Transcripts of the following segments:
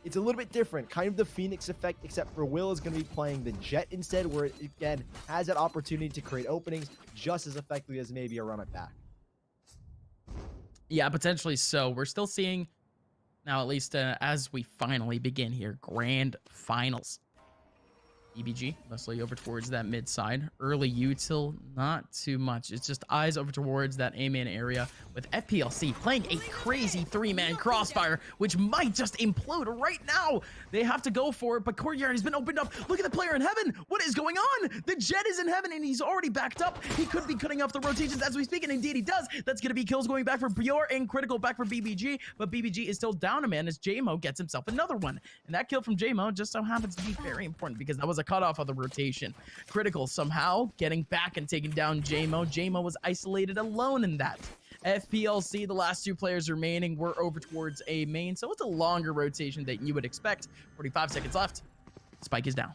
it's a little bit different, kind of the Phoenix effect, except for Will is going to be playing the Jet instead, where it, again, has that opportunity to create openings just as effectively as maybe a run it back. Yeah, potentially so. We're still seeing, now at least as we finally begin here, grand finals. EBG, mostly over towards that mid side. Early util, not too much. It's just eyes over towards that A-man area with FPL-C playing a crazy 3-man crossfire, which might just implode right now. They have to go for it, but Courtyard has been opened up. Look at the player in heaven. What is going on? The Jet is in heaven, and he's already backed up. He could be cutting off the rotations as we speak, and indeed he does. That's going to be kills going back for Pure and Critical back for BBG, but BBG is still down a man as JMO gets himself another one. And that kill from JMO just so happens to be very important because that was a cutoff of the rotation. Critical somehow getting back and taking down JMO. JMO was isolated alone in that. FPL-C, the last two players remaining, were over towards A main, so it's a longer rotation than you would expect. 45 seconds left. Spike is down.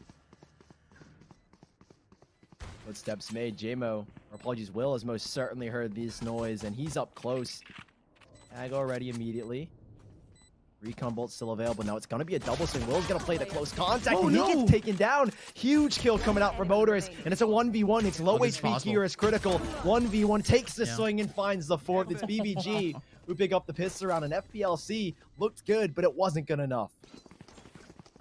Footsteps made. JMO, or apologies, Will has most certainly heard this noise, and he's up close. Tag already immediately. Recon bolt still available. Now it's going to be a double swing. Will's going to play the close contact. Oh, and he no. gets taken down. Huge kill coming out from Motorist. And it's a 1v1. It's low this is HP possible. gear is critical. 1v1 takes the Yeah. swing and finds the fourth. It's BBG who pick up the pistol round. And FPL-C looked good, but it wasn't good enough.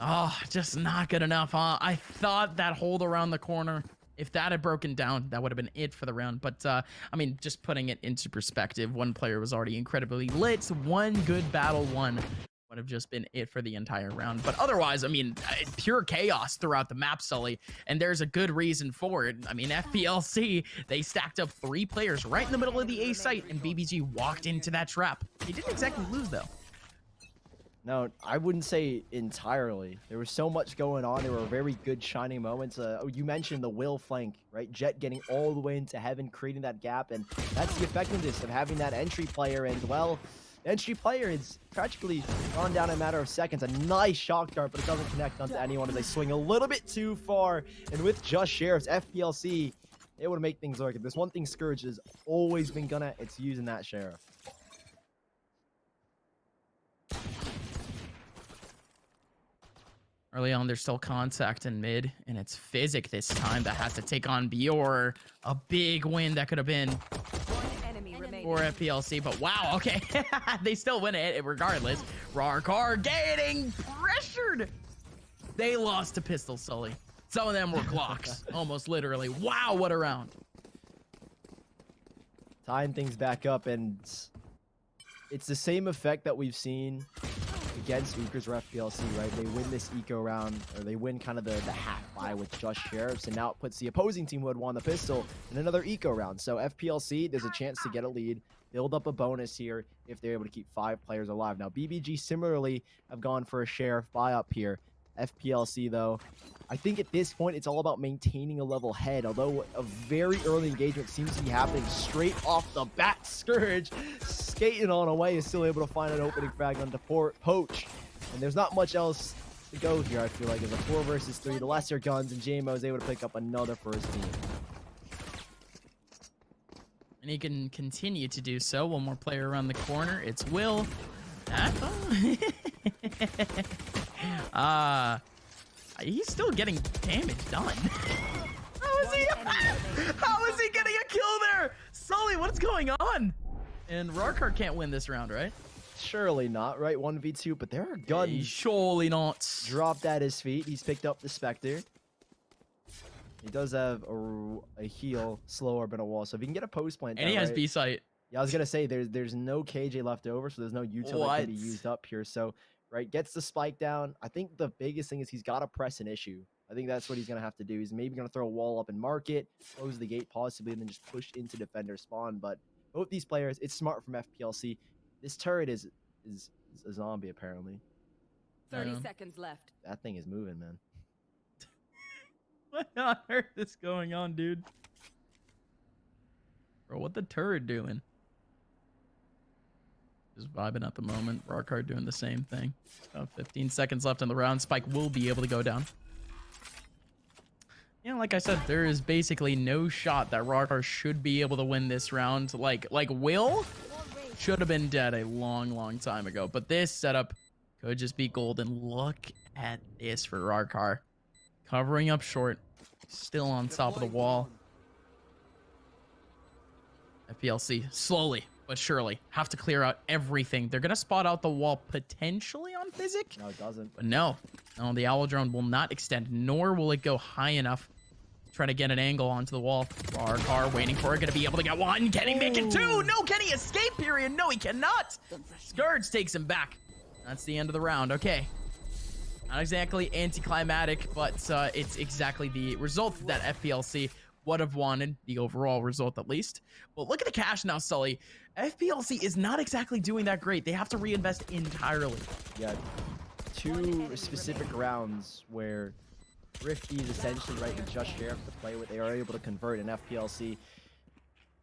Oh, just not good enough, huh? I thought that hold around the corner, if that had broken down, that would have been it for the round. But, I mean, just putting it into perspective, one player was already incredibly lit. One good battle won would have just been it for the entire round. But otherwise, I mean, pure chaos throughout the map, Sully. And there's a good reason for it. I mean, FPL-C, they stacked up 3 players right in the middle of the A site, and BBG walked into that trap. They didn't exactly lose, though. No, I wouldn't say entirely. There was so much going on. There were very good shining moments. You mentioned the Will flank, right? Jet getting all the way into heaven, creating that gap, and that's the effectiveness of having that entry player. And, well, the entry player is tragically gone down in a matter of seconds. A nice shock dart, but it doesn't connect onto anyone as they swing a little bit too far. And with just Sheriffs, FPL-C, able to make things work. If there's one thing Scourge has always been good at, it's using that Sheriff. Early on, there's still contact in mid, and it's Physic this time that has to take on Bior. A big win that could have been for FPL-C, but wow, okay. They still win it regardless. Rarkar getting pressured. They lost to Pistol, Sully. Some of them were clocks, almost literally. Wow, what a round. Tying things back up, and it's the same effect that we've seen against Ukers or FPL-C, right? They win this eco round, or they win kind of the half buy with just Sheriffs, and now it puts the opposing team who had won the pistol in another eco round. So FPL-C, there's a chance to get a lead, build up a bonus here if they're able to keep 5 players alive. Now BBG similarly have gone for a Sheriff buy up here. FPL-C though, I think at this point it's all about maintaining a level head, although a very early engagement seems to be happening straight off the bat. Scourge skating on away is still able to find an opening frag on Poach, and there's not much else to go here. I feel like it's a 4 versus 3, the lesser guns, and JMO is able to pick up another for his team. And he can continue to do so. One more player around the corner. It's Will. He's still getting damage done. How is he getting a kill there? Sully, what's going on? And Rarkar can't win this round, right? Surely not, right? 1v2, but there are guns. Hey, surely not. Dropped at his feet. He's picked up the Spectre. He does have a heal, slow orb, and a wall. So if he can get a post plant, And he has B site. Yeah, I was gonna say there's no KJ left over, so there's no util that can be used up here. So right, gets the spike down. I think the biggest thing is he's got to press an issue. I think that's what he's gonna have to do. He's maybe gonna throw a wall up and mark it, close the gate possibly, and then just push into defender spawn. But both these players, it's smart from FPL-C. This turret is a zombie apparently. 30 seconds left. That thing is moving, man. What on earth is going on, dude? Bro, what the turret doing? Just vibing at the moment. Rarkar doing the same thing. 15 seconds left in the round. Spike will be able to go down. Yeah, like I said, there is basically no shot that Rarkar should be able to win this round. Like Will should have been dead a long time ago. But this setup could just be golden. Look at this for Rarkar. Covering up short. Still on top of the wall. FPL-C, slowly but surely, have to clear out everything. They're going to spot out the wall potentially on Physic. No, it doesn't. But no, the Owl Drone will not extend, nor will it go high enough to try to get an angle onto the wall. Rarkar waiting for it, going to be able to get one. Can he make it two? No, can he escape, period? No, he cannot. Scourge takes him back. That's the end of the round. Okay. Not exactly anticlimactic, but it's exactly the result that FPL-C would have wanted, the overall result at least. But look at the cash now, Sully. FPL-C is not exactly doing that great. They have to reinvest entirely. Yeah, 2 specific rounds where Rifty's essentially right with just Sheriff to play with. They are able to convert an FPL-C.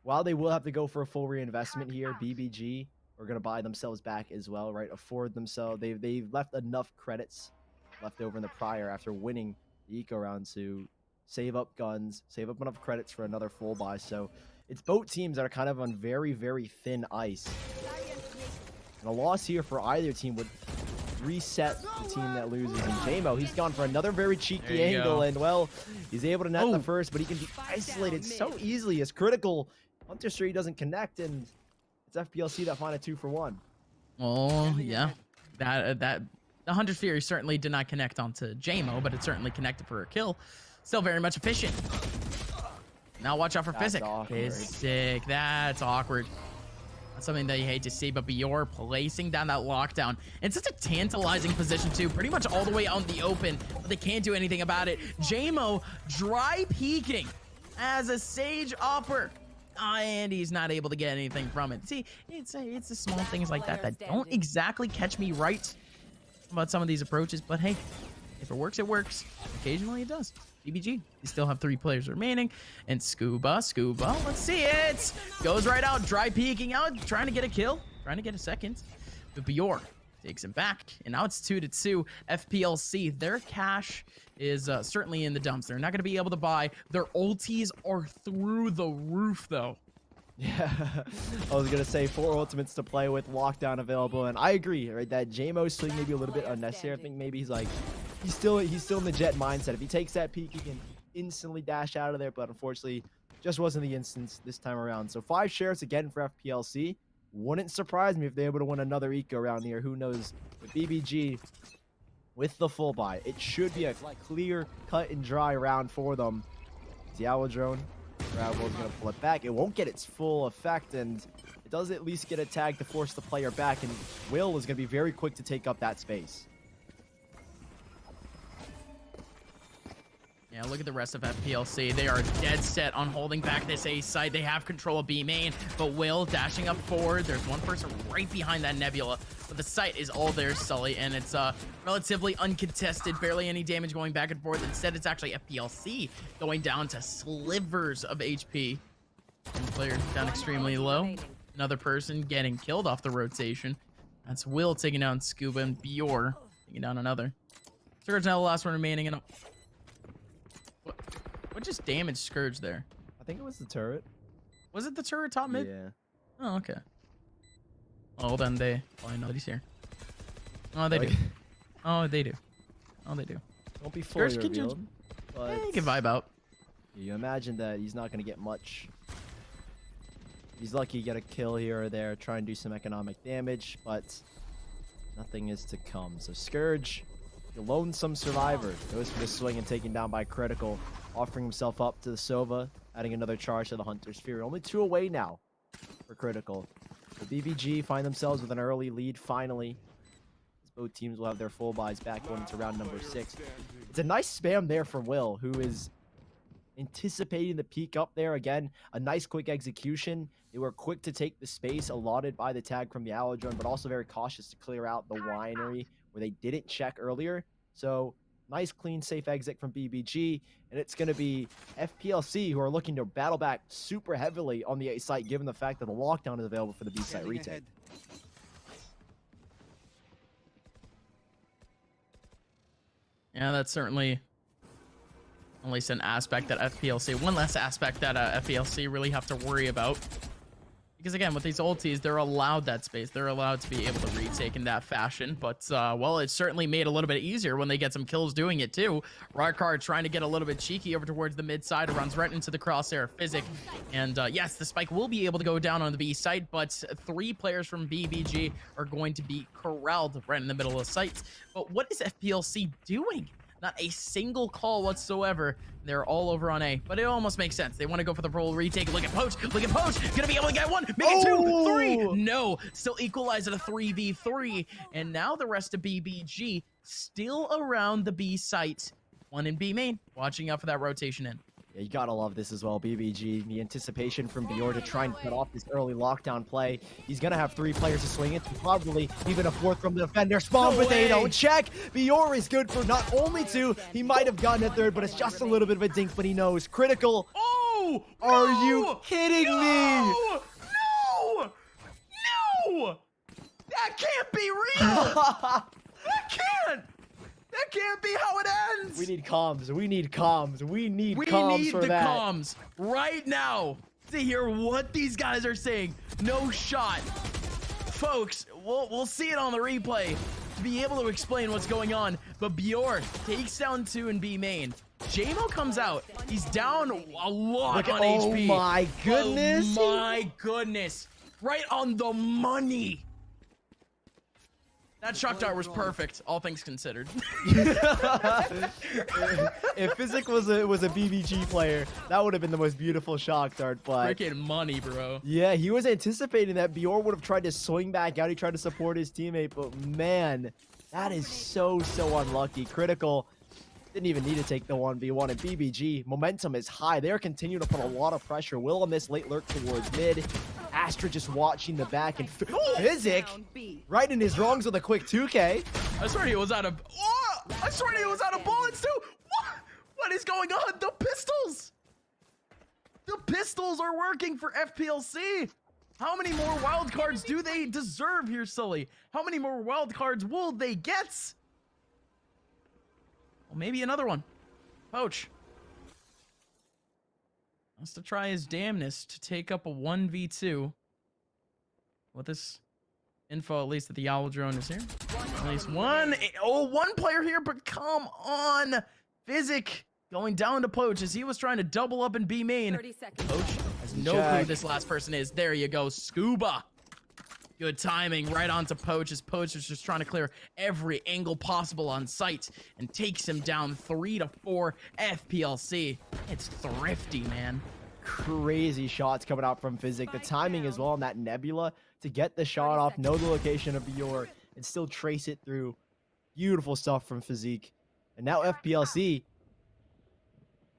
While they will have to go for a full reinvestment here, BBG are going to buy themselves back as well, right? Afford themselves. They've left enough credits left over in the prior after winning the eco round to save up guns, save up enough credits for another full buy. So it's both teams that are kind of on very, very thin ice. And a loss here for either team would reset the team that loses. And JMO, he's gone for another very cheeky angle, and well, he's able to net the first, but he can be isolated so easily as critical. Hunter Street doesn't connect, and it's FPL-C that find a 2-for-1. Oh yeah, that the Hunter's Fury certainly did not connect onto JMO, but it certainly connected for a kill. Still very much efficient. Now watch out for Physic. Physic, that's awkward. That's something that you hate to see, but Bior placing down that lockdown in such a tantalizing position too, pretty much all the way out in the open, but they can't do anything about it. JMO dry peeking as a Sage offer. And he's not able to get anything from it. See, it's the small things like that that don't exactly catch me right about some of these approaches, but hey, if it works, it works. Occasionally it does. BBG, you still have 3 players remaining, and Scuba, let's see it! Goes right out, dry peeking out, trying to get a kill, trying to get a second. But Bior takes him back, and now it's 2-2. FPL-C, their cash is certainly in the dumps. They're not going to be able to buy. Their ulties are through the roof, though. Yeah, I was gonna say 4 ultimates to play with, lockdown available, and I agree, right? That JMO swing may be a little bit unnecessary. I think maybe he's still in the Jet mindset. If he takes that peek, he can instantly dash out of there, but unfortunately, just wasn't the instance this time around. So 5 shares again for FPL-C. Wouldn't surprise me if they're able to win another eco round here. Who knows? With BBG with the full buy, it should be a clear, cut and dry round for them. The Owl Drone. Gravel's going to pull it back. It won't get its full effect, and it does at least get a tag to force the player back, and Will is going to be very quick to take up that space. Yeah, look at the rest of FPL-C. They are dead set on holding back this A side. They have control of B main, but Will dashing up forward. There's one person right behind that Nebula, but the site is all theirs, Sully, and it's relatively uncontested. Barely any damage going back and forth. Instead, it's actually FPL-C going down to slivers of HP. One player down extremely low. Another person getting killed off the rotation. That's Will taking down Scuba, and Bior taking down another. Scourge now the last one remaining, and what just damaged Scourge there? I think it was the turret. Was it the turret top mid? Yeah. Oh, okay. Oh, then they... Oh, I know that he's here. Oh, they do. Oh, they do. Oh, they do. Won't be fully Scourge, revealed, but you can vibe out. You imagine that he's not going to get much. He's lucky to get a kill here or there, try and do some economic damage, but nothing is to come. So Scourge, the lonesome survivor, goes for the swing and taken down by Critical, offering himself up to the Sova, adding another charge to the Hunter's Fury. Only 2 away now for Critical. The BBG find themselves with an early lead finally. As both teams will have their full buys back going into round number 6. It's a nice spam there from Will, who is anticipating the peak up there. Again, a nice quick execution. They were quick to take the space allotted by the tag from the Owl Drone, but also very cautious to clear out the winery where they didn't check earlier. So nice, clean, safe exit from BBG, and it's going to be FPL-C who are looking to battle back super heavily on the A site, given the fact that the lockdown is available for the B site retake. Yeah, that's certainly at least an aspect that FPL-C, one less aspect that FPL-C really have to worry about. Because again, with these ultis, they're allowed that space. They're allowed to be able to retake in that fashion. But, well, it certainly made it a little bit easier when they get some kills doing it, too. Rykard trying to get a little bit cheeky over towards the mid side. Runs right into the crosshair of Physic. And, yes, the spike will be able to go down on the B site. But 3 players from BBG are going to be corralled right in the middle of the site. But what is FPL-C doing? Not a single call whatsoever. They're all over on A, but it almost makes sense. They want to go for the full retake. Look at Poach. Look at Poach. Gonna be able to get 1, make it 2, 3. No, still equalize at a 3v3. And now the rest of BBG still around the B site. 1 in B main, watching out for that rotation in. Yeah, you gotta love this as well, BBG. The anticipation from Bior to try and cut off this early lockdown play. He's gonna have 3 players to swing into, probably even a 4th from the defender. Spawn, but they don't check. Bior is good for not only 2, he might have gotten a 3rd, but it's just a little bit of a dink, but he knows. Critical. Oh! Are you kidding me? No! No! That can't be real! That can't! That can't be how it ends! We need comms. We need comms. We need We comms need for the that. comms right now to hear what these guys are saying. No shot. Folks, we'll see it on the replay to be able to explain what's going on. But Bior takes down 2 in B main. JMO comes out. He's down a lot on HP. Oh my goodness. Oh my goodness. Right on the money. That shock dart was perfect, all things considered. If Physic was a BBG player, that would have been the most beautiful shock dart, but Freaking money, bro. yeah, he was anticipating that Bior would have tried to swing back out. He tried to support his teammate, but man, that is so unlucky. Critical didn't even need to take the 1v1, and BBG, momentum is high. They're continuing to put a lot of pressure. Will on this late lurk towards mid. Astra just watching the back, and Physic right in his wrongs with a quick 2K. I swear he was out of... Oh! I swear he was out of bullets, too! What is going on? The pistols! The pistols are working for FPL-C! How many more wild cards do they deserve here, Sully? How many more wild cards will they get? Well, maybe another one. Poach wants to try his damnness to take up a 1v2. With this info, at least, that the Owl drone is here. At least one. Oh, 1 player here, but come on. Physic going down to Poach as he was trying to double up in B main. 30 seconds. Poach has no clue who this last person is. There you go, Scuba. Good timing right onto Poach as Poach is just trying to clear every angle possible on site and takes him down 3-4 FPL-C. It's thrifty, man. Crazy shots coming out from Physic. The timing as well on that Nebula to get the shot off, know the location of Bior, and still trace it through. Beautiful stuff from Physique. And now FPL-C,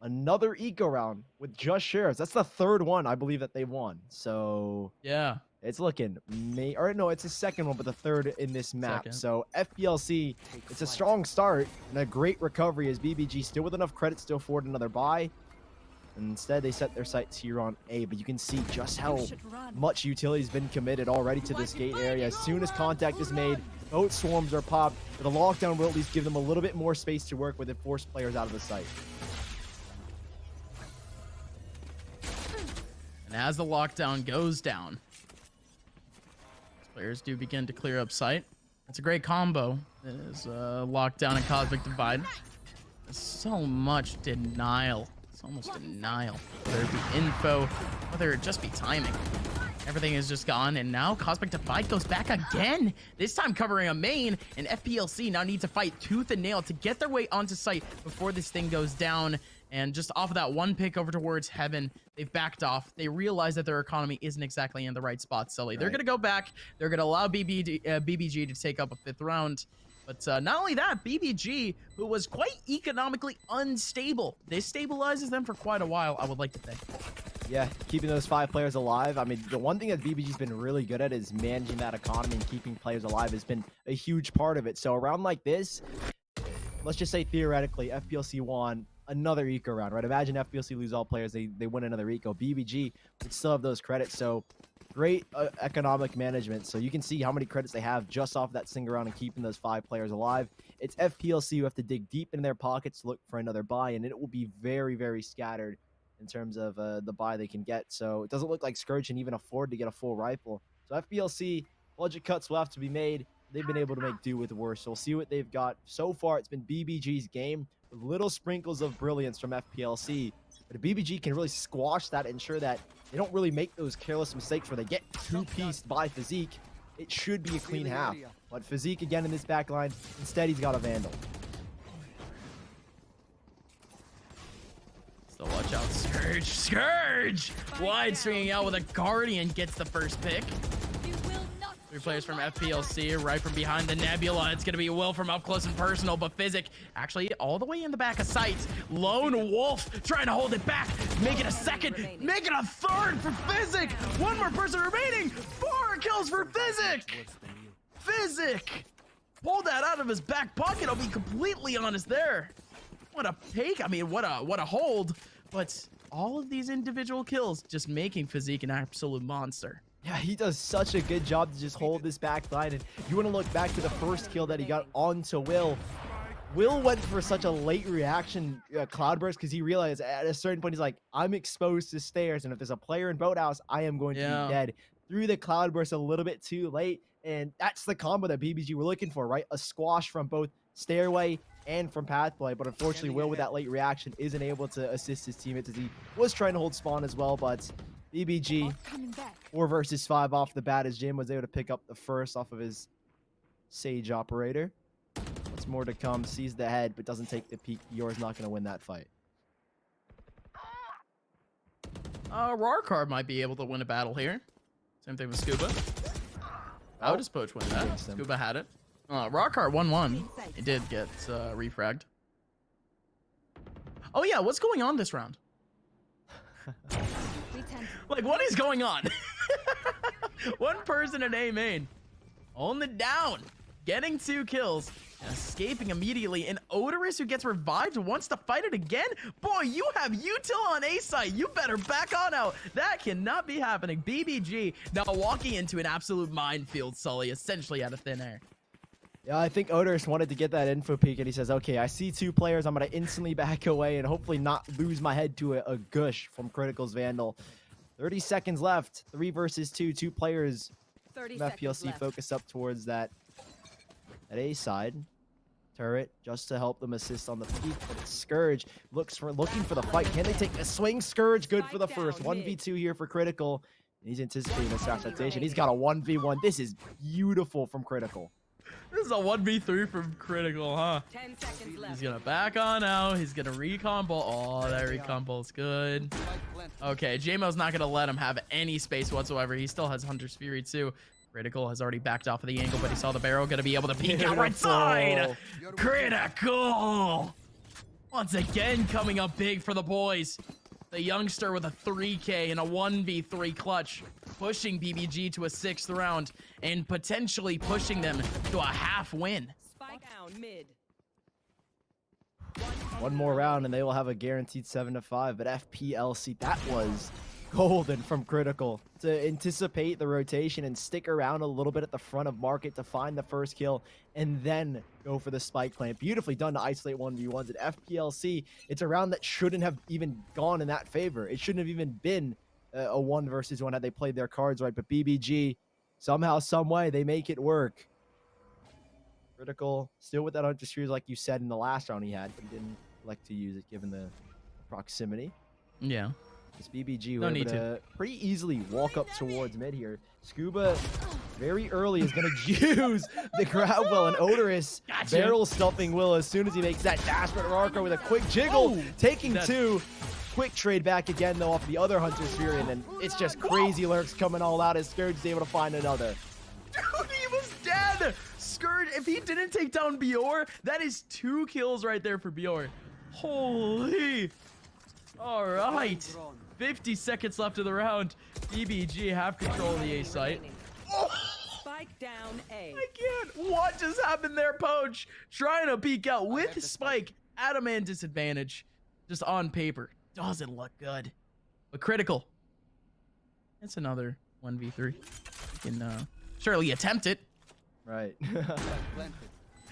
another eco round with just shares. That's the 3rd one I believe that they won. So Yeah. it's looking or no, it's the 2nd one, but the 3rd in this map. Second. So FPL-C, it's a strong start and a great recovery as BBG still with enough credits to afford another buy. And instead, they set their sights here on A, but you can see just how much utility has been committed already to this gate area. As soon as contact is made, both swarms are popped. But the lockdown will at least give them a little bit more space to work with and force players out of the site. And as the lockdown goes down, players do begin to clear up site. It's a great combo. It is lockdown and Cosmic Divide. There's so much denial. It's almost denial. Whether it be info, whether it just be timing. Everything is just gone, and now Cosmic Divide goes back again. This time covering a main, and FPL-C now need to fight tooth and nail to get their way onto site before this thing goes down. And just off of that 1 pick over towards Heaven, they've backed off. They realize that their economy isn't exactly in the right spot, Sully. They're going to go back. They're going to allow BBG to take up a 5th round. But not only that, BBG, who was quite economically unstable, this stabilizes them for quite a while, I would like to think. Yeah, keeping those 5 players alive. I mean, the one thing that BBG's been really good at is managing that economy, and keeping players alive has been a huge part of it. So around like this, let's just say theoretically, FPL-C won another eco round, right? Imagine FPL-C lose all players, they win another eco. BBG would still have those credits, so great economic management. So you can see how many credits they have just off that single round and keeping those 5 players alive. It's FPL-C who have to dig deep in their pockets to look for another buy, and it will be very, very scattered in terms of the buy they can get. So it doesn't look like Scourge can even afford to get a full rifle. So FPL-C, budget cuts will have to be made. They've been able to make do with worse. So we'll see what they've got. So far, it's been BBG's game with little sprinkles of brilliance from FPL-C. But if BBG can really squash that, ensure that they don't really make those careless mistakes where they get two-pieced by Physique, it should be a clean half. But Physique again in this back line, instead he's got a Vandal. So watch out, Scourge. Scourge! Wide swinging out with a Guardian gets the first pick. Three players from FPL-C right from behind the Nebula. It's going to be Will from up close and personal, but Physic actually all the way in the back of sight. Lone Wolf trying to hold it back. Make it a second. Make it a third for Physic. One more person remaining. 4 kills for Physic. Physic pulled that out of his back pocket. I'll be completely honest there. What a take. I mean, what a hold. But all of these individual kills just making Physique an absolute monster. Yeah, he does such a good job to just hold this back line. And you want to look back to the first kill that he got onto Will. Will went for such a late reaction cloudburst because he realized at a certain point, he's like, I'm exposed to stairs. And if there's a player in Boathouse, I am going to be dead. Threw the cloudburst a little bit too late. And that's the combo that BBG were looking for, right? A squash from both Stairway and from Pathplay. But unfortunately, Will with that late reaction isn't able to assist his teammates as he was trying to hold spawn as well. But BBG 4 versus 5 off the bat as Jim was able to pick up the first off of his Sage operator. What's more to come, sees the head but doesn't take the peek. Yor's not going to win that fight. Rarkar might be able to win a battle here. Same thing with Scuba. I would just poach win that. Scuba had it. Rarkar 1-1. It did get refragged. Oh yeah, what's going on this round? Like, what is going on? One person in A main. Holding it down. Getting 2 kills. And escaping immediately. And Odorous, who gets revived, wants to fight it again? Boy, you have util on A site. You better back on out. That cannot be happening. BBG now walking into an absolute minefield, Sully, essentially out of thin air. Yeah, I think Odorous wanted to get that info peek, and he says, okay, I see 2 players. I'm going to instantly back away and hopefully not lose my head to a gush from Critical's Vandal. 30 seconds left. 3 versus 2. 2 players from FPL-C focus up towards that A side. Turret just to help them assist on the peak. But Scourge looking for the fight. Can they take a swing? Scourge good for the first. 1v2 here for Critical. And he's anticipating this assassination. He's got a 1v1. This is beautiful from Critical. This is a 1v3 from Critical, huh? 10 seconds left. He's gonna back on out. He's gonna recon ball. Oh, that recon ball's good. Okay, JMO's not gonna let him have any space whatsoever. He still has Hunter's Fury too. Critical has already backed off of the angle, but he saw the barrel. Gonna be able to peek out right side. Critical! Once again, coming up big for the boys. The youngster with a 3K and a 1v3 clutch, pushing BBG to a 6th round and potentially pushing them to a half win. Spike down mid. One more round and they will have a guaranteed 7-5. But FPL-C, that was golden from Critical to anticipate the rotation and stick around a little bit at the front of market to find the first kill and then go for the spike plant. Beautifully done to isolate 1v1s at FPL-C. It's a round that shouldn't have even gone in that favor. It shouldn't have even been a 1 versus 1 had they played their cards right. But BBG, somehow, some way, they make it work. Critical still with that Hunter's Fury, like you said in the last round he had, but he didn't like to use it given the proximity. Yeah. This BBG were able to pretty easily walk up towards mid here. Scuba very early is going to use the grab well, and Odorous barrel stuffing Will as soon as he makes that dash. But Rarkar with a quick jiggle, taking 2. Quick trade back again though off the other Hunter's Fury, and then it's just crazy lurks coming all out as Scourge is able to find another. Dude, he was dead! Scourge, if he didn't take down Bior, that is 2 kills right there for Bior. Holy! All right. 50 seconds left of the round. BBG have control of the A site. Oh! Spike down A. I can't. What just happened there, Poach? Trying to peek out with Spike at a man disadvantage. Just on paper. Doesn't look good. But Critical. It's another 1v3. You can surely attempt it. Right.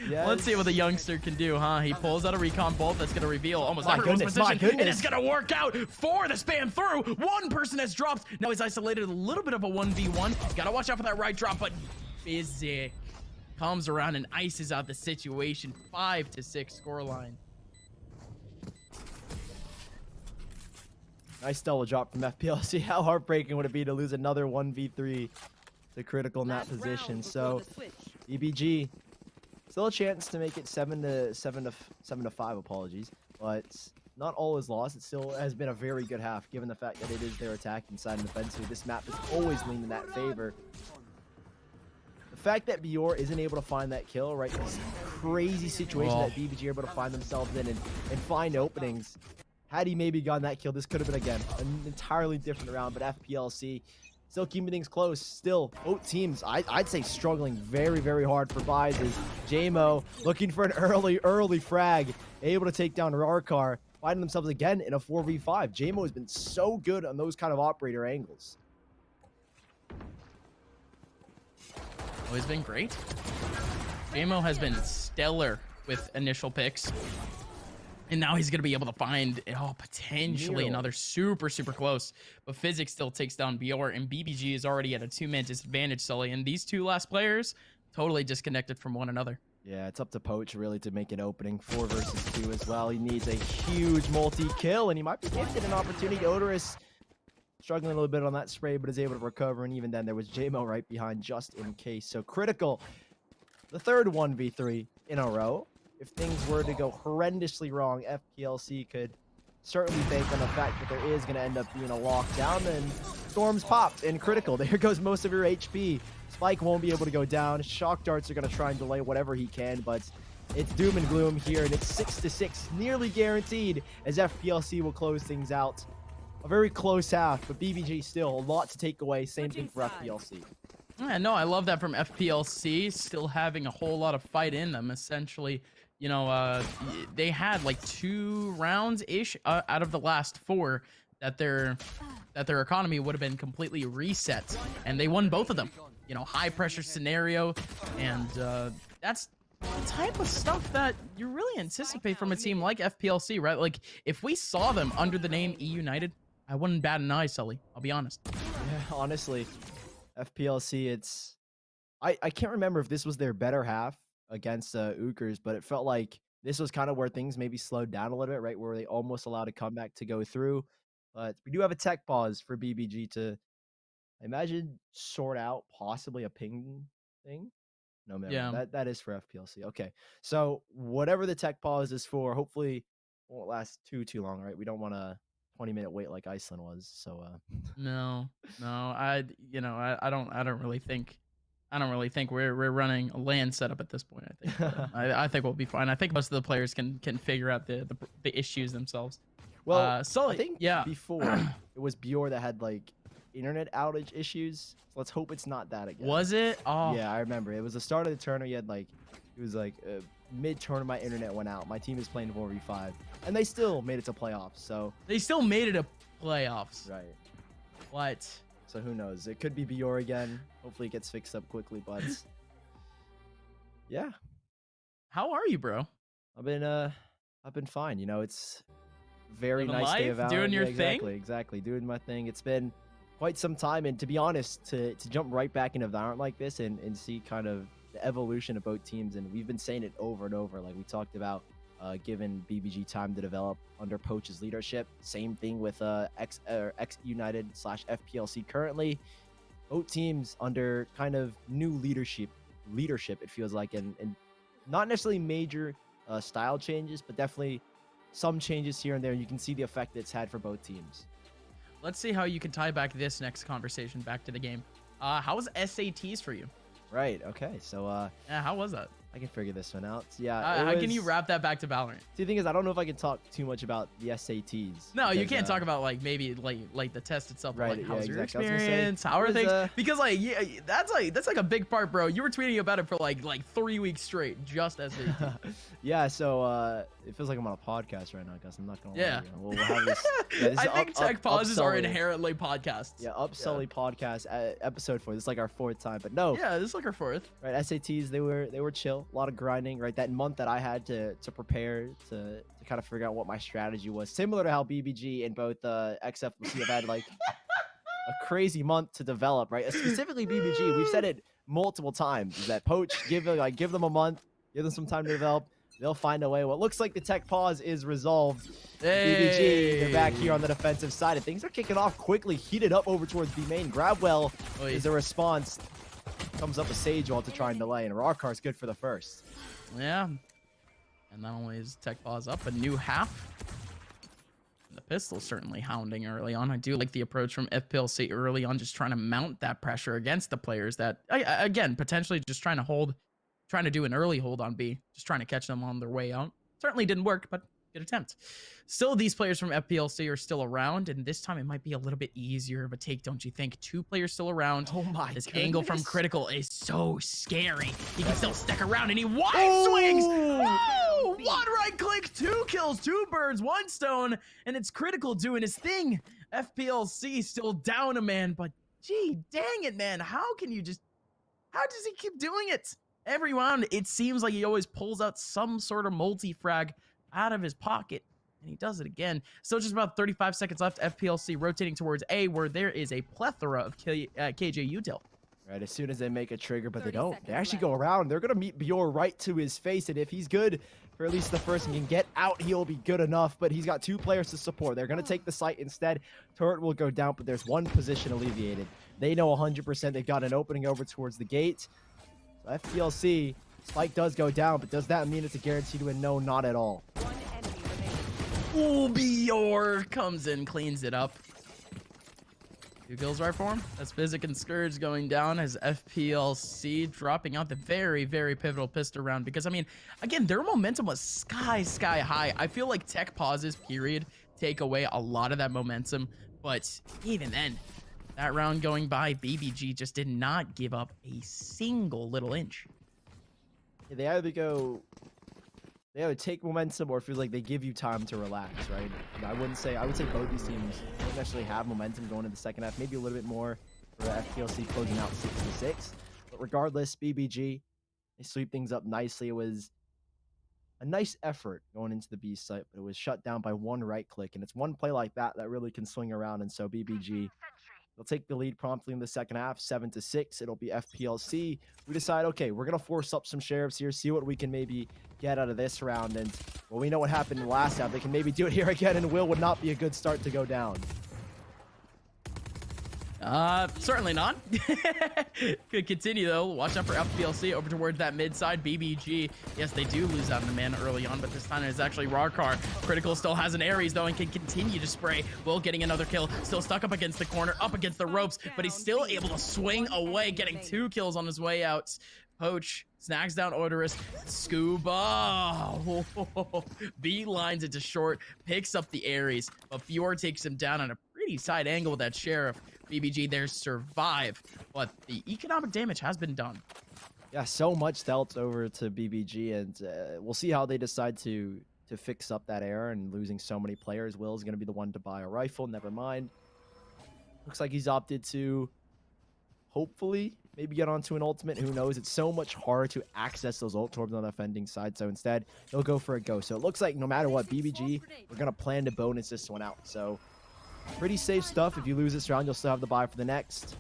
Yes. Let's see what the youngster can do, huh? He pulls out a recon bolt that's going to reveal almost My everyone's goodness, my position. And goodness. it's going to work out for the spam through. One person has dropped. Now he's isolated a little bit of a 1v1. Got to watch out for that right drop, but Physic comes around and ices out the situation. 5-6 scoreline. Nice double drop from FPL-C. How heartbreaking would it be to lose another 1v3 to critical in that Last round position? before So the switch. EBG still a chance to make it 7-5. Apologies, but not all is lost. It still has been a very good half, given the fact that it is their attacking side and defensively. This map has always leaned in that favor. The fact that Bior isn't able to find that kill, right? This crazy situation that BBG are able to find themselves in and find openings. Had he maybe gotten that kill, this could have been, again, an entirely different round, but FPL-C still keeping things close. Still, both teams, I'd say, struggling very, very hard for buys. As JMO looking for an early frag, able to take down Rarkar, finding themselves again in a 4v5. JMO has been so good on those kind of operator angles. Oh, he's been great. JMO has been stellar with initial picks. And now he's going to be able to find, potentially another super close. But Physics still takes down Bior, and BBG is already at a 2-man disadvantage, Sully. And these two last players, totally disconnected from one another. Yeah, it's up to Poach really to make an opening. 4 versus 2 as well. He needs a huge multi-kill, and he might be gifted an opportunity. Odorous struggling a little bit on that spray, but is able to recover. And even then, there was JMO right behind just in case. So critical. The third 1v3 in a row. If things were to go horrendously wrong, FPL-C could certainly bank on the fact that there is going to end up being a lockdown, and Storms popped in critical. There goes most of your HP. Spike won't be able to go down. Shock darts are going to try and delay whatever he can, but it's doom and gloom here, and it's 6-6, nearly guaranteed, as FPL-C will close things out. A very close half, but BBG still a lot to take away. Same thing for FPL-C. Yeah, no, I love that from FPL-C, still having a whole lot of fight in them, essentially. You know, they had like 2 rounds-ish out of the last 4 that their economy would have been completely reset, and they won both of them. You know, high-pressure scenario, and that's the type of stuff that you really anticipate from a team like FPL-C, right? Like, if we saw them under the name E-United, I wouldn't bat an eye, Sully. I'll be honest. Yeah, honestly, FPL-C, it's... I can't remember if this was their better half against Ukers, but it felt like this was kind of where things maybe slowed down a little bit, right? Where they almost allowed a comeback to go through. But we do have a tech pause for BBG to, I imagine, sort out possibly a ping thing. No, man, Yeah. that is for FPL-C. Okay, so whatever the tech pause is for, hopefully won't last too long, right? We don't want a 20-minute wait like Iceland was. So No, I don't really think we're running a LAN setup at this point. I think I think we'll be fine. I think most of the players can figure out the issues themselves. well, Sully, I think yeah. before it was Bior that had like internet outage issues. So let's hope it's not that again. Was it? Oh, Yeah, I remember. It was the start of the tournament. You had like, it was like mid-tournament, my internet went out. My team is playing 4v5, and they still made it to playoffs. So they still made it a playoffs. right. What? So who knows? It could be Bior again. Hopefully it gets fixed up quickly. But yeah, How are you, bro? I've been fine. You know, it's very Living nice day of life? Valorant. Doing your thing? Exactly. Doing my thing. It's been quite some time, and to be honest, to jump right back into Valorant like this and see kind of the evolution of both teams, and we've been saying it over and over, like we talked about, given BBG time to develop under Poach's leadership. Same thing with X United / FPL-C currently. Both teams under kind of new leadership. It feels like, and not necessarily major style changes, but definitely some changes here and there. You can see the effect it's had for both teams. Let's see how you can tie back this next conversation back to the game. How was SATs for you? Right. Okay. So Yeah, how was that? I can figure this one out. Yeah. How can you wrap that back to Valorant? See, the thing is, I don't know if I can talk too much about the SATs. No, you because, can't talk about like maybe like the test itself. But, Right, like, how's yeah, your exactly. I was gonna say, experience? How are it was, things? Because like yeah, that's like a big part, bro. You were tweeting about it for like 3 weeks straight, just SAT. Yeah. So it feels like I'm on a podcast right now, guys. I'm not gonna. Yeah. Lie to you. We'll have this. Yeah, this is I think tech pauses are Upsully. inherently podcasts. Yeah, Upsully podcast episode 4. This is like our 4th time, but no. Yeah, this is like our 4th. Right, SATs they were chill. know, a lot of grinding, right? That month that I had to prepare to kind of figure out what my strategy was, similar to how BBG and both XFC have had like a crazy month to develop, right? Specifically BBG, we've said it multiple times, is that Poach, give them a month, give them some time to develop. They'll find a way. What looks like the tech pause is resolved. BBG, they're back here on the defensive side, and things are kicking off quickly, heated up over towards B main. Grabwell is a response. Comes up a Sage wall to try and delay, and Rarkar's good for the first. Yeah. And not only is tech pause up, a new half. The pistol certainly hounding early on. I do like the approach from FPL-C early on, just trying to mount that pressure against the players that, again, potentially just trying to do an early hold on B, just trying to catch them on their way out. Certainly didn't work, but good attempt. Still, these players from FPL-C are still around, and this time it might be a little bit easier of a take, don't you think? 2 players still around. Oh my This goodness. angle from Critical is so scary. He can still stick around, and he wide swings. Oh, 1 right click, 2 kills, 2 birds, 1 stone, and it's Critical doing his thing. FPL-C still down a man, but gee, dang it, man. How does he keep doing it? Every round, it seems like he always pulls out some sort of multi-frag out of his pocket, and he does it again. Still just about 35 seconds left. FPL-C rotating towards A, where there is a plethora of KJ util. Right, as soon as they make a trigger, but they 30 don't. seconds They actually left. go around. They're going to meet Bior right to his face, and if he's good for at least the first and can get out, he'll be good enough, but he's got 2 players to support. They're going to take the site instead. Turret will go down, but there's 1 position alleviated. They know 100% they've got an opening over towards the gate. So FPL-C, Spike does go down, but does that mean it's a guarantee to win? No, not at all. 1 enemy remaining. Ooh, Bior comes in, cleans it up. 2 kills right for him. That's Physic and Scourge going down as FPL-C dropping out the very, very pivotal pistol round. Because, I mean, again, their momentum was sky high. I feel like tech pauses, period, take away a lot of that momentum. But even then, that round going by, BBG just did not give up a single little inch. Yeah, they either take momentum or it feels like they give you time to relax, right? And I would say both these teams don't necessarily have momentum going into the second half. Maybe a little bit more for FPL-C closing out 6-6. But regardless, BBG, they sweep things up nicely. It was a nice effort going into the B site, but it was shut down by 1 right click. And it's one play like that that really can swing around. And so BBG, they'll take the lead promptly in the second half, 7-6. It'll be FPL-C. We decide, okay, we're going to force up some sheriffs here, see what we can maybe get out of this round. And, well, we know what happened in the last half. They can maybe do it here again, and Will would not be a good start to go down. Certainly not. Could continue, though. Watch out for FPL-C over towards that mid side. BBG, yes, they do lose out on the man early on, but this time it's actually Rarkar. Critical still has an Ares, though, and can continue to spray. Will getting another kill. Still stuck up against the corner, up against the ropes, but he's still able to swing away, getting 2 kills on his way out. Poach snags down Odorous. Scuba. Beelines it to short, picks up the Ares, but Fjord takes him down on a pretty side angle with that Sheriff. BBG there survive, but the economic damage has been done. Yeah, so much dealt over to BBG, and we'll see how they decide to fix up that error and losing so many players. Will's going to be the one to buy a rifle. Never mind. Looks like he's opted to hopefully maybe get onto an ultimate. Who knows? It's so much harder to access those ult orbs on the offending side, so instead he'll go for a go. So it looks like no matter what, BBG, we're going to plan to bonus this one out. So pretty safe stuff. If you lose this round, you'll still have the buy for the next.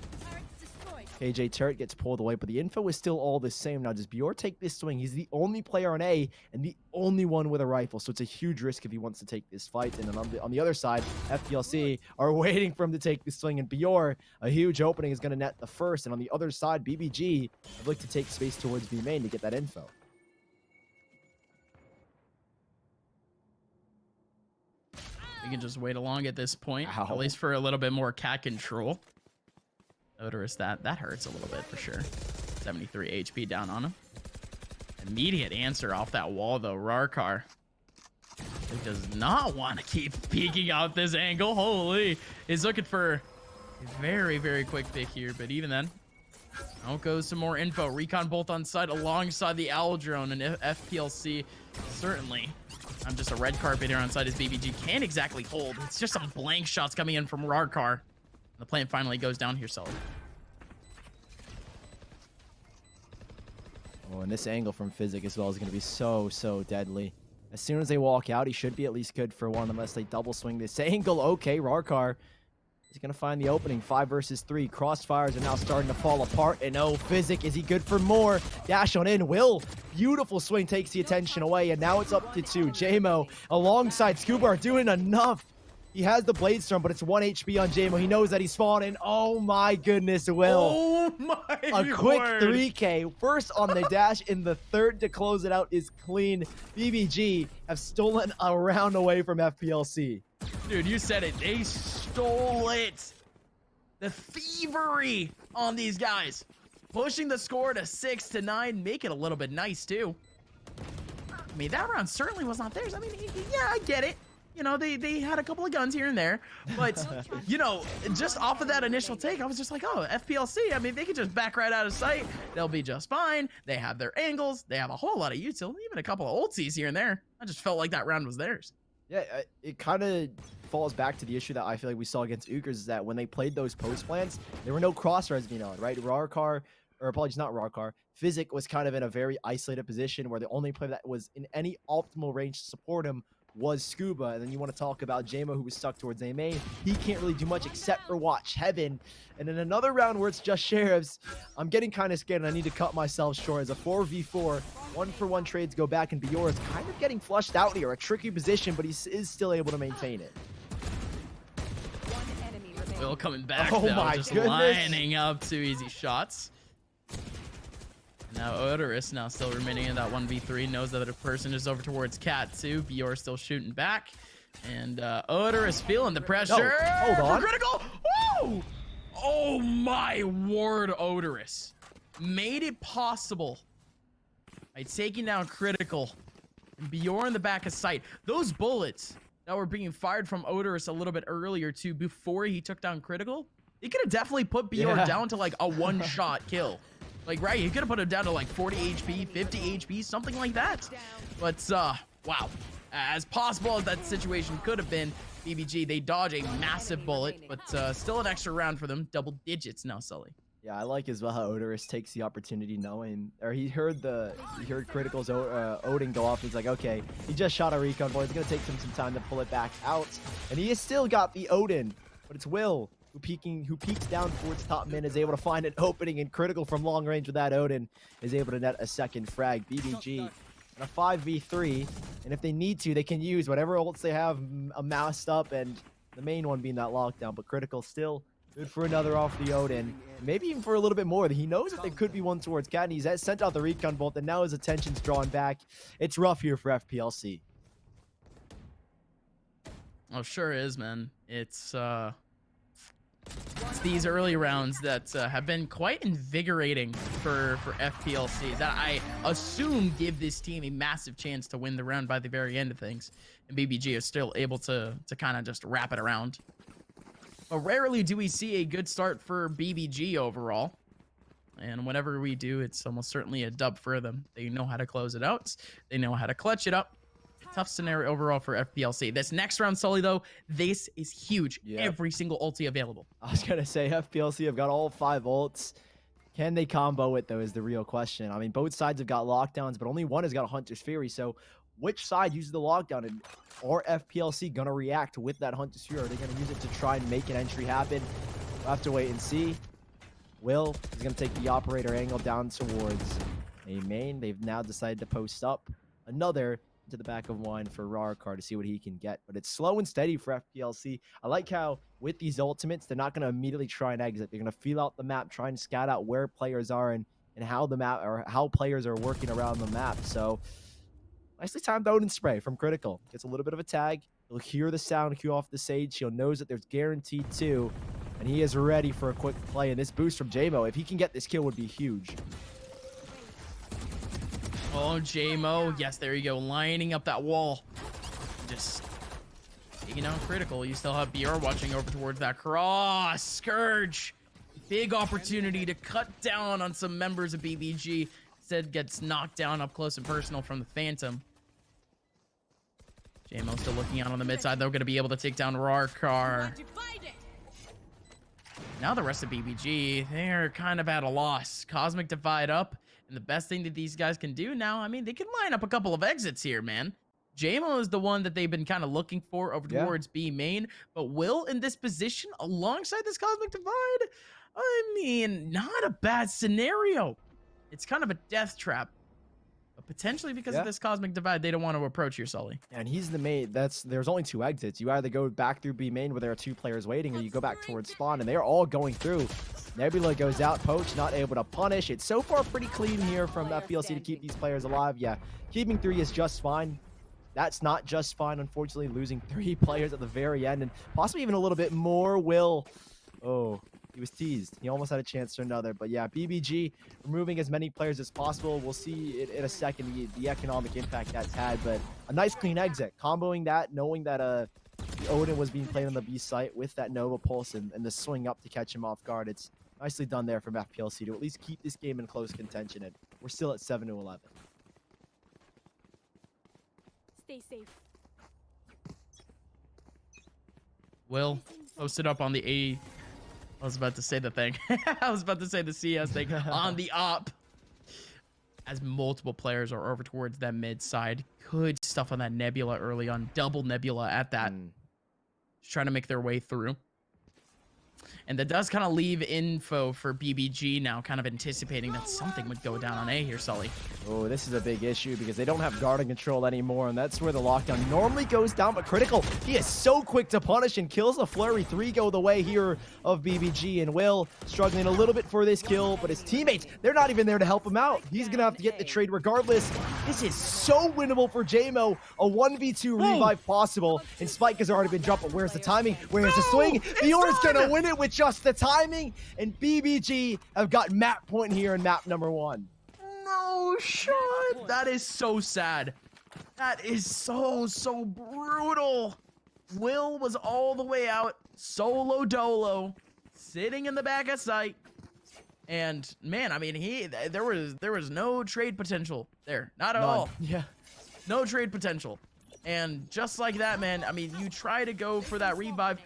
KJ turret gets pulled away, but the info is still all the same. Now, does Bior take this swing? He's the only player on A and the only one with a rifle, so it's a huge risk if he wants to take this fight. And then on the other side, FPL-C are waiting for him to take this swing, and Bior, a huge opening, is going to net the first. And on the other side, BBG would like to take space towards B main to get that info. We can just wait along at this point, Ow. at least for a little bit more cat control. Odorous, that hurts a little bit for sure. 73 HP down on him. Immediate answer off that wall though. Rarkar, he does not want to keep peeking out this angle. Holy, he's looking for a very, very quick pick here, but even then, out goes some more info. Recon bolt on site alongside the owl drone, and FPL-C certainly. I'm just a red carpet here on site as BBG can't exactly hold. It's just some blank shots coming in from Rarkar. The plant finally goes down here, Sully. Oh, and this angle from Physic as well is going to be so deadly. As soon as they walk out, he should be at least good for one unless they double swing this angle. Okay, Rarkar is going to find the opening. 5 versus 3. Crossfires are now starting to fall apart. And oh, Physic, is he good for more? Dash on in. Will, beautiful swing, takes the attention away. And now it's up to 2. JMO alongside Scuba are doing enough. He has the Blade Storm, but it's 1 HP on JMO. He knows that he's falling. Oh my goodness, Will. Oh my A quick word. 3K. First on the dash, in the third to close it out is clean. BBG have stolen a round away from FPL-C. Dude, you said it. They stole it. The thievery on these guys. Pushing the score to 6-9. Make it a little bit nice, too. I mean, that round certainly was not theirs. I mean, yeah, I get it. You know, they had a couple of guns here and there. But, you know, just off of that initial take, I was just like, oh, FPL-C, I mean, they could just back right out of sight. They'll be just fine. They have their angles. They have a whole lot of util, even a couple of ultis here and there. I just felt like that round was theirs. Yeah, it kind of falls back to the issue that I feel like we saw against Ukers is that when they played those post plants, there were no crossfires being on, right? Rarkar, or apologies, not Rarkar. Physic was kind of in a very isolated position where the only player that was in any optimal range to support him was Scuba. And then you want to talk about JMO, who was stuck towards A main. He can't really do much except for watch Heaven. And in another round where it's just Sheriffs, I'm getting kind of scared and I need to cut myself short as a 4v4. 1-for-1 trades go back, and Bior is kind of getting flushed out here. A tricky position, but he is still able to maintain it. Will coming back, Oh though, my just goodness. lining up 2 easy shots. Now Odorous now still remaining in that 1v3, knows that a person is over towards Cat too. Bior still shooting back. And Odorous feeling the pressure. No, hold on. For critical. Woo! Oh my word, Odorous. Made it possible by taking down critical. And Bior in the back of sight. Those bullets that were being fired from Odorous a little bit earlier too, before he took down critical, he could have definitely put Bior down to like a one-shot kill. Like, right, you could have put him down to like 40 HP, 50 HP, something like that. But, wow. As possible as that situation could have been, BBG, they dodge a massive bullet, but still an extra round for them. Double digits now, Sully. Yeah, I like as well how Odorous takes the opportunity knowing, or he heard Critical's Odin go off. He's like, okay, he just shot a recon boy. It's going to take him some time to pull it back out. And he has still got the Odin, but it's Will who peeks down towards top mid, is able to find an opening, and Critical from long range with that Odin is able to net a second frag. BBG in a 5v3, and if they need to, they can use whatever ults they have amassed up, and the main one being that lockdown, but Critical still good for another off the Odin, maybe even for a little bit more. He knows that there could be one towards Cat, and he's sent out the recon bolt, and now his attention's drawn back. It's rough here for FPL-C. Oh, sure is, man. It's these early rounds that have been quite invigorating for FPL-C, that I assume give this team a massive chance to win the round by the very end of things. And BBG is still able to kind of just wrap it around. But rarely do we see a good start for BBG overall. And whenever we do, it's almost certainly a dub for them. They know how to close it out. They know how to clutch it up. Tough scenario overall for FPL-C. This next round, Sully, though, this is huge. Yeah. Every single ulti available. I was going to say, FPL-C have got all 5 ults. Can they combo it, though, is the real question. I mean, both sides have got lockdowns, but only one has got a Hunter's Fury. So which side uses the lockdown? And are FPL-C going to react with that Hunter's Fury? Are they going to use it to try and make an entry happen? We'll have to wait and see. Will is going to take the operator angle down towards A main. They've now decided to post up another into the back of one for Rarkar to see what he can get. But it's slow and steady for FPL-C. I like how with these ultimates, they're not going to immediately try and exit. They're going to feel out the map, try and scout out where players are and how the map or how players are working around the map. So nicely timed Odin spray from Critical. Gets a little bit of a tag. He'll hear the sound cue off the sage. He'll knows that there's guaranteed 2. And he is ready for a quick play. And this boost from JMO, if he can get this kill, would be huge. Oh, JMO. Yes, there you go. Lining up that wall. Just taking out Critical. You still have BR watching over towards that cross. Scourge. Big opportunity to cut down on some members of BBG. Instead gets knocked down up close and personal from the Phantom. JMO still looking out on the mid side. They're going to be able to take down Rarkar. Now the rest of BBG, they're kind of at a loss. Cosmic Divide up. And the best thing that these guys can do now, I mean, they can line up a couple of exits here, man. JMO is the one that they've been kind of looking for over towards B main, but Will in this position alongside this Cosmic Divide, I mean, not a bad scenario. It's kind of a death trap, but potentially because of this Cosmic Divide, they don't want to approach here, Sully. And he's the main. There's only 2 exits. You either go back through B main where there are 2 players waiting, or you go back towards spawn, and they're all going through. Nebula goes out, Poach not able to punish. It's so far pretty clean here from FPL-C to keep these players alive. Yeah, keeping 3 is just fine. That's not just fine, unfortunately, losing 3 players at the very end, and possibly even a little bit more. Will, oh, he was teased. He almost had a chance to another, but yeah, BBG removing as many players as possible. We'll see in a second the economic impact that's had, but a nice clean exit. Comboing that, knowing that the Odin was being played on the B site with that Nova Pulse and the swing up to catch him off guard. It's nicely done there from FPL-C to at least keep this game in close contention, and we're still at 7-11. Stay safe. Will posted up on the A. I was about to say the thing. I was about to say the CS thing on the op. As multiple players are over towards that mid side. Good stuff on that Nebula early on. Double Nebula at that. Just trying to make their way through. And that does kind of leave info for BBG now, kind of anticipating that something would go down on A here, Sully. Oh, this is a big issue because they don't have guarding control anymore, and that's where the lockdown normally goes down, but Critical, he is so quick to punish and kills the flurry. 3 go the way here of BBG, and Will struggling a little bit for this kill, but his teammates, they're not even there to help him out. He's going to have to get the trade regardless. This is so winnable for JMO. A 1v2 revive possible, and Spike has already been dropped, but where's the timing? Where's the swing? Fior's going to win it with just the timing, and BBG have got map point here in map number 1. No shot. That is so sad. That is so brutal. Will was all the way out, solo dolo, sitting in the back of sight. And man, I mean, there was no trade potential there. Not at all. Yeah. No trade potential. And just like that, man, I mean, you try to go for that revive.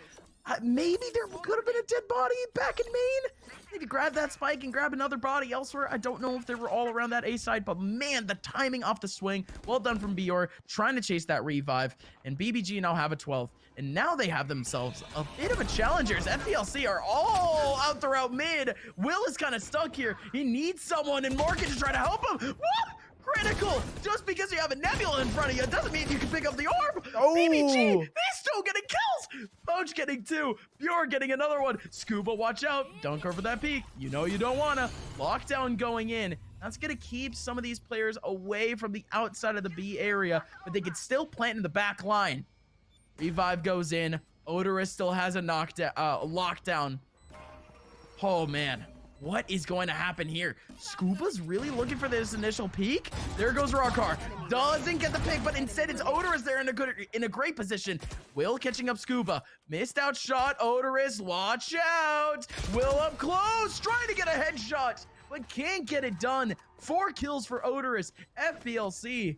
Maybe there could have been a dead body back in main. Maybe grab that spike and grab another body elsewhere. I don't know if they were all around that A side, but man, the timing off the swing. Well done from Bior, trying to chase that revive. And BBG now have a 12th. And now they have themselves a bit of a challenger. As FPL-C are all out throughout mid. Will is kind of stuck here. He needs someone in Morgan to try to help him. What? Critical! Just because you have a Nebula in front of you doesn't mean you can pick up the orb! Oh. BBG! They're still getting kills! Poach getting 2, Pure getting another one. Scuba, watch out. Don't go for that peek. You know you don't wanna. Lockdown going in. That's gonna keep some of these players away from the outside of the B area, but they can still plant in the back line. Revive goes in. Odorous still has a lockdown. Oh, man. What is going to happen here? Scuba's really looking for this initial peak. There goes Rockar. Doesn't get the pick, but instead it's Odorous there in a great position. Will catching up Scuba. Missed out shot. Odorous, watch out. Will up close, trying to get a headshot, but can't get it done. 4 kills for Odorous. FPL-C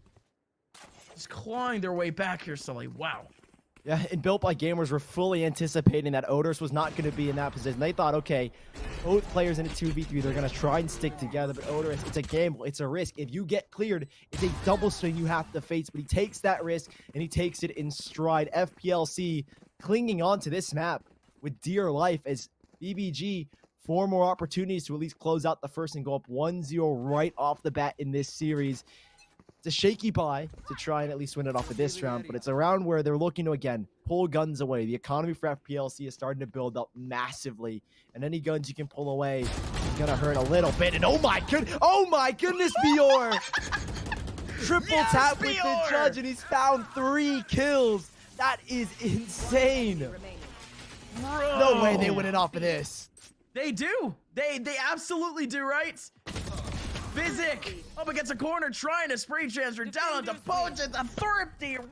just clawing their way back here, Sully. Wow. Yeah, and Built by Gamers were fully anticipating that Odorous was not going to be in that position. They thought, okay, both players in a 2v3, they're going to try and stick together. But Odorous, it's a gamble. It's a risk. If you get cleared, it's a double swing you have to face. But he takes that risk, and he takes it in stride. FPL-C clinging on to this map with dear life as BBG 4 more opportunities to at least close out the first and go up 1-0 right off the bat in this series. It's a shaky buy to try and at least win it off of this round, but it's a round where they're looking to, again, pull guns away. The economy for FPL-C is starting to build up massively, and any guns you can pull away is going to hurt a little bit. And oh my goodness, Bior! Triple tap with the judge, and he's found 3 kills. That is insane. Bro. No way they win it off of this. They do. They absolutely do, right? Physic up against a corner, trying to spray transfer down onto Poach at the thrifty round.